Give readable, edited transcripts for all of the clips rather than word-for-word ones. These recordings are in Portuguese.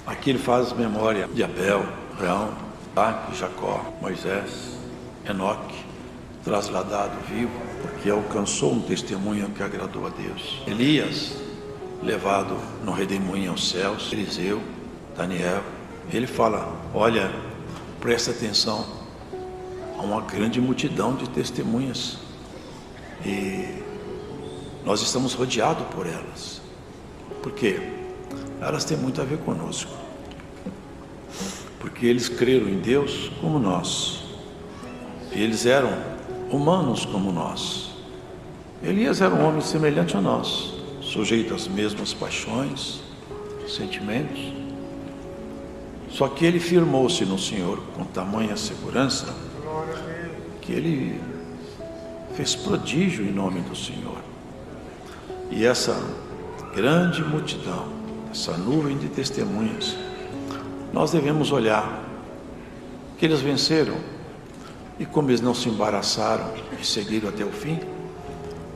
Aqui ele faz memória de Abel, Abraão, Isaac, Jacó, Moisés, Enoque, trasladado vivo, porque alcançou um testemunho que agradou a Deus. Elias, levado no redemoinho aos céus. Eliseu, Daniel. Ele fala: olha, presta atenção, há uma grande multidão de testemunhas e nós estamos rodeados por elas. Por quê? Elas têm muito a ver conosco, porque eles creram em Deus como nós, eles eram humanos como nós. Elias era um homem semelhante a nós, sujeito às mesmas paixões, sentimentos, só que ele firmou-se no Senhor com tamanha segurança que ele fez prodígio em nome do Senhor. E essa grande multidão, essa nuvem de testemunhas, nós devemos olhar que eles venceram, e como eles não se embaraçaram e seguiram até o fim,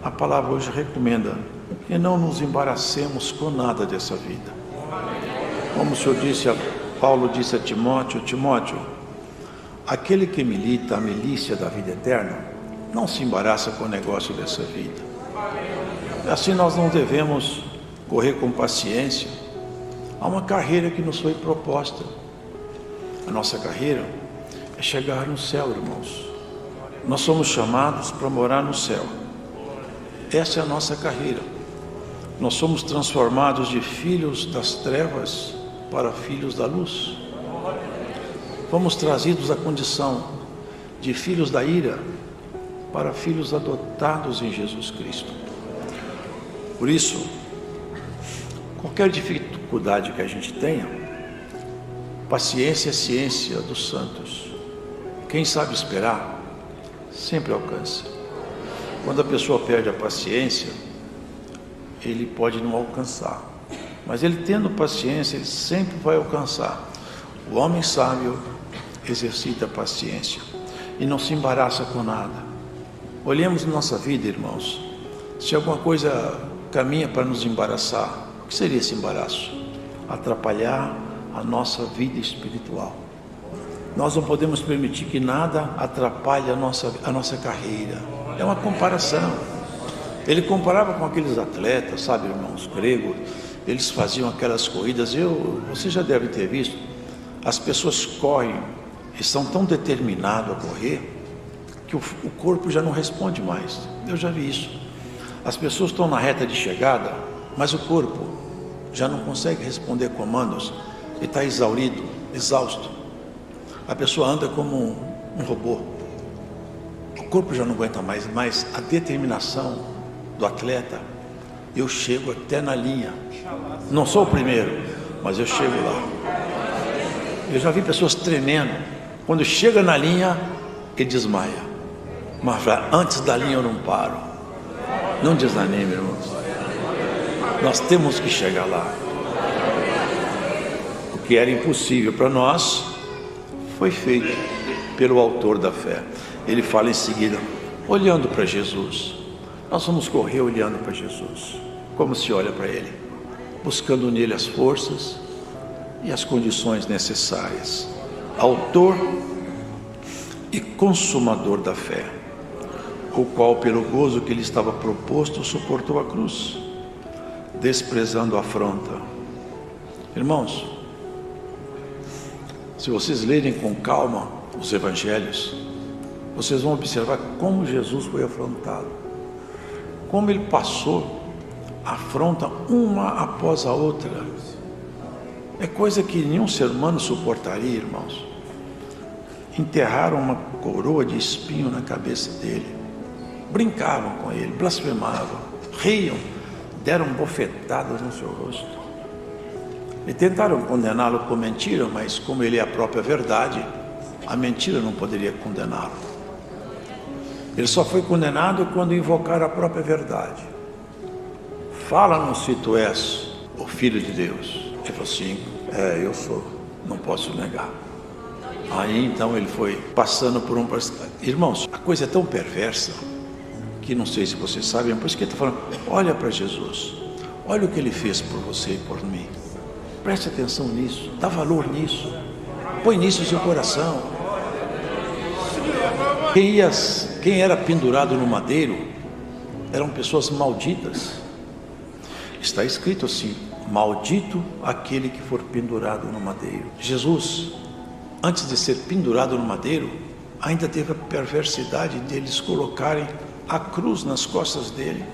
a palavra hoje recomenda que não nos embaracemos com nada dessa vida. Como o Senhor disse, Paulo disse a Timóteo: Timóteo, aquele que milita a milícia da vida eterna, não se embaraça com o negócio dessa vida. Assim nós não devemos correr com paciência a uma carreira que nos foi proposta. A nossa carreira é chegar no céu, irmãos. Nós somos chamados para morar no céu. Essa é a nossa carreira. Nós somos transformados de filhos das trevas para filhos da luz. Fomos trazidos à condição de filhos da ira para filhos adotados em Jesus Cristo. Por isso, qualquer dificuldade que a gente tenha, paciência é ciência dos santos. Quem sabe esperar, sempre alcança. Quando a pessoa perde a paciência, ele pode não alcançar. Mas ele tendo paciência, ele sempre vai alcançar. O homem sábio exercita a paciência e não se embaraça com nada. Olhemos nossa vida, irmãos. Se alguma coisa caminha para nos embaraçar, o que seria esse embaraço? Atrapalhar a nossa vida espiritual. Nós não podemos permitir que nada atrapalhe a nossa carreira. É uma comparação. Ele comparava com aqueles atletas, sabe, irmãos, gregos. Eles faziam aquelas corridas. Você já deve ter visto. As pessoas correm, estão tão determinados a correr que o corpo já não responde mais. Eu já vi isso. As pessoas estão na reta de chegada, mas o corpo já não consegue responder comandos. Ele está exaurido, exausto. A pessoa anda como um robô. O corpo já não aguenta mais, mas a determinação do atleta: eu chego até na linha. Não sou o primeiro, mas eu chego lá. Eu já vi pessoas tremendo. Quando chega na linha, ele desmaia. Mas antes da linha eu não paro. Não desanime, irmãos. Nós temos que chegar lá. O que era impossível para nós foi feito pelo autor da fé. Ele fala em seguida, olhando para Jesus. Nós vamos correr olhando para Jesus. Como se olha para Ele? Buscando nele as forças e as condições necessárias. Autor e consumador da fé, o qual pelo gozo que lhe estava proposto suportou a cruz, desprezando a afronta. Irmãos, se vocês lerem com calma os evangelhos, vocês vão observar como Jesus foi afrontado, como ele passou afronta uma após a outra. É coisa que nenhum ser humano suportaria, irmãos. Enterraram uma coroa de espinho na cabeça dele, brincavam com ele, blasfemavam, riam, deram bofetadas no seu rosto e tentaram condená-lo com mentira, mas como ele é a própria verdade, a mentira não poderia condená-lo. Ele só foi condenado quando invocaram a própria verdade. Fala-nos se tu és o Filho de Deus. Ele falou assim, eu sou, não posso negar. Aí então ele foi passando por um... Irmãos, a coisa é tão perversa que não sei se vocês sabem, por isso que ele está falando, olha para Jesus, olha o que ele fez por você e por mim. Preste atenção nisso, dá valor nisso, põe nisso o seu coração. Quem era pendurado no madeiro eram pessoas malditas. Está escrito assim: maldito aquele que for pendurado no madeiro. Jesus, antes de ser pendurado no madeiro, ainda teve a perversidade de eles colocarem a cruz nas costas dele.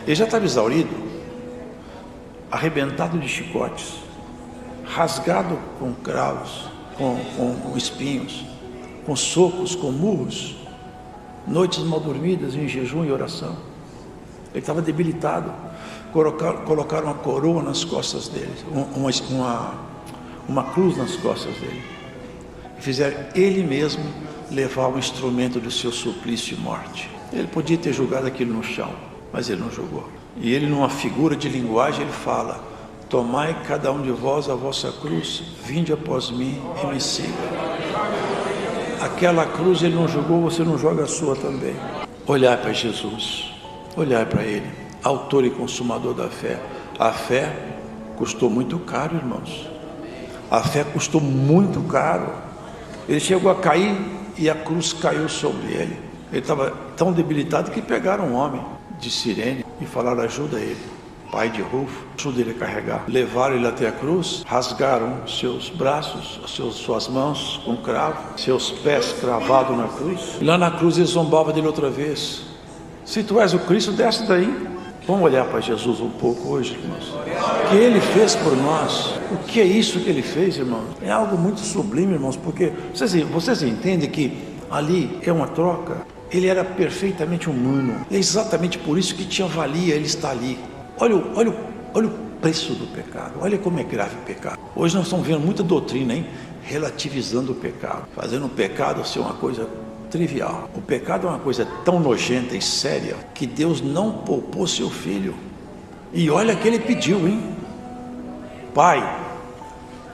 Ele já estava exaurido, arrebentado de chicotes, rasgado com cravos, com espinhos, com socos, com murros, noites mal dormidas em jejum e oração. Ele estava debilitado. Colocaram uma coroa nas costas dele, uma cruz nas costas dele, e fizeram ele mesmo levar o instrumento do seu suplício e morte. Ele podia ter jogado aquilo no chão, mas ele não jogou. E ele, numa figura de linguagem, ele fala: tomai cada um de vós a vossa cruz, vinde após mim e me siga. Aquela cruz ele não jogou, você não joga a sua também. Olhar para Jesus, olhar para ele, autor e consumador da fé. A fé custou muito caro, irmãos. A fé custou muito caro. Ele chegou a cair e a cruz caiu sobre ele. Ele estava tão debilitado que pegaram um homem de Cirene e falaram: ajuda ele, pai de Rufo, ajuda ele a carregar. Levaram ele até a cruz, rasgaram seus braços, suas mãos com cravo, seus pés cravados na cruz. E lá na cruz ele zombava dele outra vez: se tu és o Cristo, desce daí. Vamos olhar para Jesus um pouco hoje, irmãos. O que ele fez por nós, o que é isso que ele fez, irmãos? É algo muito sublime, irmãos, porque vocês entendem que ali é uma troca. Ele era perfeitamente humano. É exatamente por isso que tinha valia ele estar ali. Olha o preço do pecado. Olha como é grave o pecado. Hoje nós estamos vendo muita doutrina, hein? Relativizando o pecado, fazendo o pecado ser uma coisa trivial. O pecado é uma coisa tão nojenta e séria que Deus não poupou seu filho. E olha que ele pediu, hein? Pai,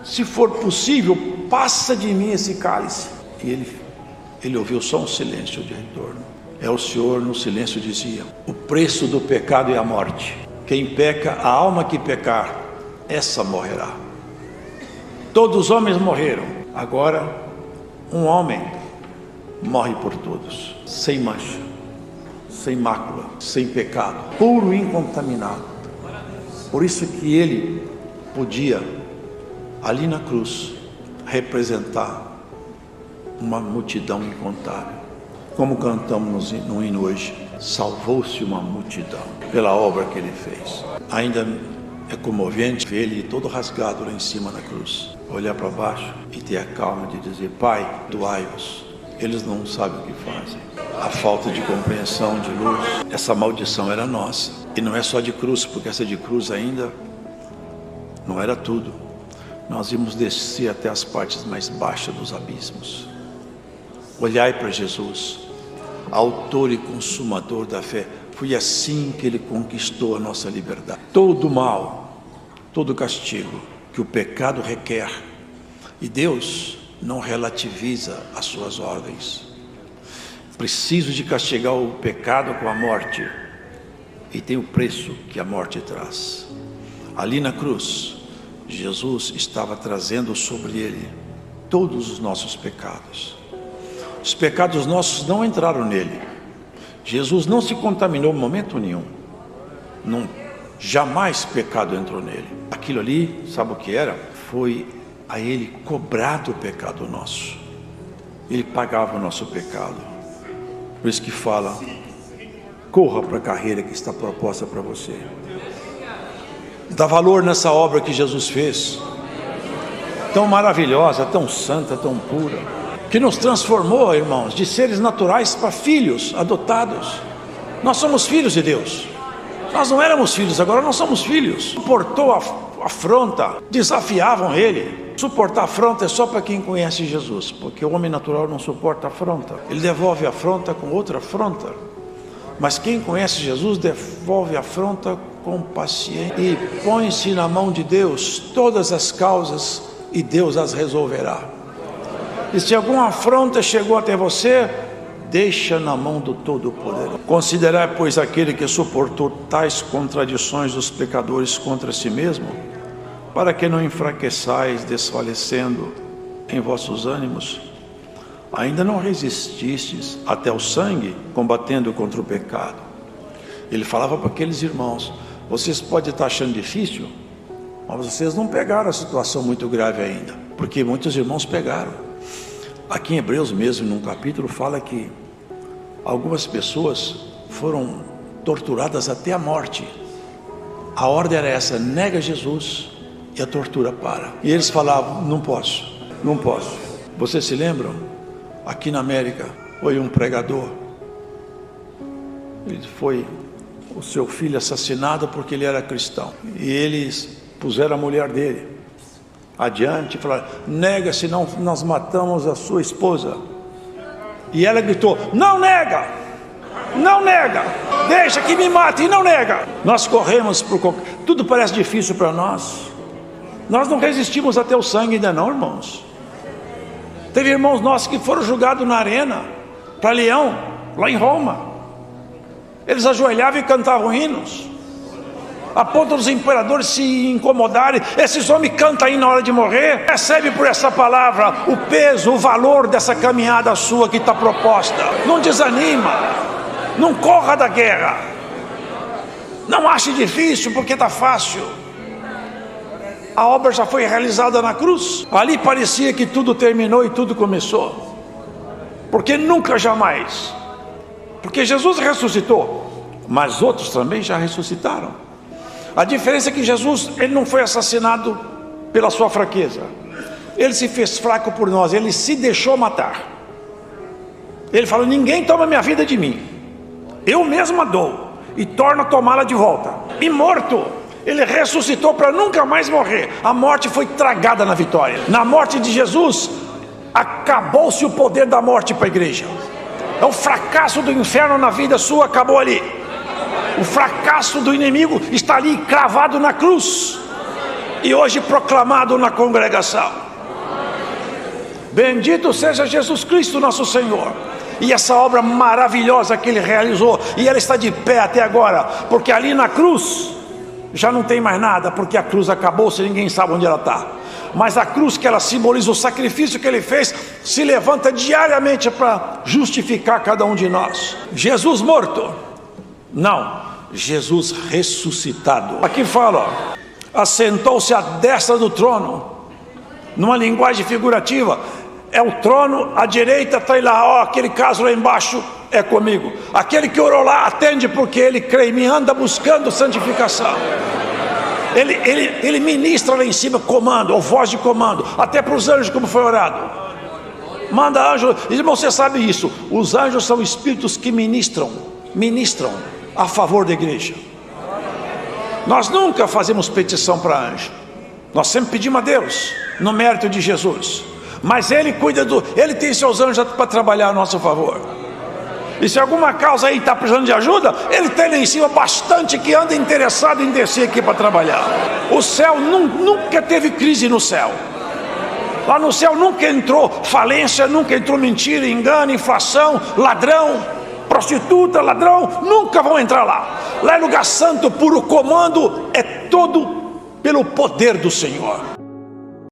se for possível, passa de mim esse cálice. E ele ouviu só um silêncio de retorno. É o Senhor no silêncio dizia: o preço do pecado é a morte. Quem peca, a alma que pecar, essa morrerá. Todos os homens morreram. Agora, um homem morre por todos, sem mancha, sem mácula, sem pecado, puro e incontaminado. Por isso que ele podia, ali na cruz, representar uma multidão incontável. Como cantamos no hino hoje: salvou-se uma multidão pela obra que ele fez. Ainda é comovente ver ele todo rasgado lá em cima da cruz, olhar para baixo e ter a calma de dizer: Pai, doai-os, eles não sabem o que fazem. A falta de compreensão, de luz, essa maldição era nossa. E não é só de cruz, porque essa de cruz ainda não era tudo. Nós íamos descer até as partes mais baixas dos abismos. Olhai para Jesus, autor e consumador da fé. Foi assim que ele conquistou a nossa liberdade. Todo mal, todo castigo que o pecado requer, e Deus não relativiza as suas ordens. Preciso de castigar o pecado com a morte, e tem o preço que a morte traz. Ali na cruz, Jesus estava trazendo sobre ele todos os nossos pecados. Os pecados nossos não entraram nele. Jesus não se contaminou em momento nenhum. Jamais pecado entrou nele. Aquilo ali, sabe o que era? Foi a ele cobrado o pecado nosso. Ele pagava o nosso pecado. Por isso que fala: corra para a carreira que está proposta para você. Dá valor nessa obra que Jesus fez, tão maravilhosa, tão santa, tão pura, que nos transformou, irmãos, de seres naturais para filhos adotados. Nós somos filhos de Deus. Nós não éramos filhos, agora nós somos filhos. Suportou a afronta, desafiavam ele. Suportar afronta é só para quem conhece Jesus, porque o homem natural não suporta afronta. Ele devolve a afronta com outra afronta. Mas quem conhece Jesus devolve a afronta com paciência e põe-se na mão de Deus todas as causas, e Deus as resolverá. E se alguma afronta chegou até você, deixa na mão do Todo-Poderoso. Considerai, pois, aquele que suportou tais contradições dos pecadores contra si mesmo, para que não enfraqueçais, desfalecendo em vossos ânimos. Ainda não resististes até o sangue, combatendo contra o pecado. Ele falava para aqueles irmãos: vocês podem estar achando difícil, mas vocês não pegaram a situação muito grave ainda, porque muitos irmãos pegaram. Aqui em Hebreus mesmo, num capítulo, fala que algumas pessoas foram torturadas até a morte. A ordem era essa: nega Jesus e a tortura para. E eles falavam: não posso. Vocês se lembram? Aqui na América foi um pregador, ele foi o seu filho assassinado porque ele era cristão, e eles puseram a mulher dele adiante e falaram: nega, senão nós matamos a sua esposa. E ela gritou: não nega, deixa que me mate, e não nega. Nós corremos por tudo parece difícil para nós não resistimos até o sangue ainda não, irmãos. Teve irmãos nossos que foram julgados na arena para Leão, lá em Roma. Eles ajoelhavam e cantavam hinos, a ponto dos imperadores se incomodarem. Esses homens cantam aí na hora de morrer. Recebe por essa palavra o peso, o valor dessa caminhada sua que está proposta. Não desanima, não corra da guerra, não ache difícil porque está fácil. A obra já foi realizada na cruz. Ali parecia que tudo terminou e tudo começou, porque nunca, jamais, porque Jesus ressuscitou, mas outros também já ressuscitaram. A diferença é que Jesus, ele não foi assassinado pela sua fraqueza, ele se fez fraco por nós, ele se deixou matar. Ele falou: ninguém toma minha vida de mim, eu mesmo a dou e torno a tomá-la de volta. E morto, ele ressuscitou para nunca mais morrer. A morte foi tragada na vitória. Na morte de Jesus, acabou-se o poder da morte para a igreja. É o fracasso do inferno na vida sua, acabou ali. O fracasso do inimigo está ali cravado na cruz e hoje proclamado na congregação. Bendito seja Jesus Cristo, nosso Senhor, e essa obra maravilhosa que ele realizou, e ela está de pé até agora, porque ali na cruz já não tem mais nada, porque a cruz acabou-se, ninguém sabe onde ela está. Mas a cruz, que ela simboliza o sacrifício que ele fez, se levanta diariamente para justificar cada um de nós. Jesus morto? Não, Jesus ressuscitado. Aqui fala, assentou-se à destra do trono. Numa linguagem figurativa, é o trono, à direita está lá, ó, aquele caso lá embaixo é comigo. Aquele que orou lá atende, porque ele crê em mim, anda buscando santificação. Ele ministra lá em cima comando, ou voz de comando, até para os anjos, como foi orado. Manda anjo. Irmão, você sabe isso, os anjos são espíritos que ministram a favor da igreja. Nós nunca fazemos petição para anjo, nós sempre pedimos a Deus, no mérito de Jesus. Mas ele cuida ele tem seus anjos para trabalhar a nosso favor. E se alguma causa aí está precisando de ajuda, ele tem lá em cima bastante que anda interessado em descer aqui para trabalhar. O céu nunca teve crise no céu. Lá no céu nunca entrou falência, nunca entrou mentira, engano, inflação, ladrão, prostituta, ladrão, nunca vão entrar lá. Lá é lugar santo, puro, comando é todo pelo poder do Senhor.